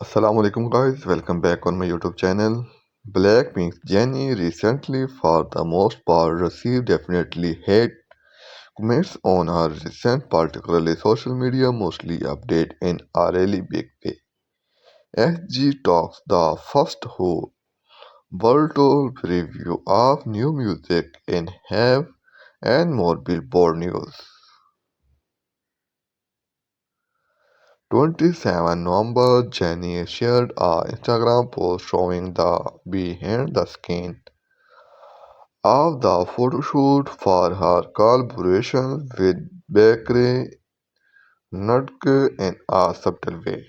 Assalamu alaikum guys, welcome back on my YouTube channel. BLACKPINK's Jennie recently for the most part received definitely hate comments on her recent particularly social media mostly update in a really big way. SG Talks the first whole world tour preview of new music in Have and more Billboard news. 27 November, Jennie shared a Instagram post showing the behind the scenes of the photoshoot for her collaboration with Bakery Nutke in a subtle way.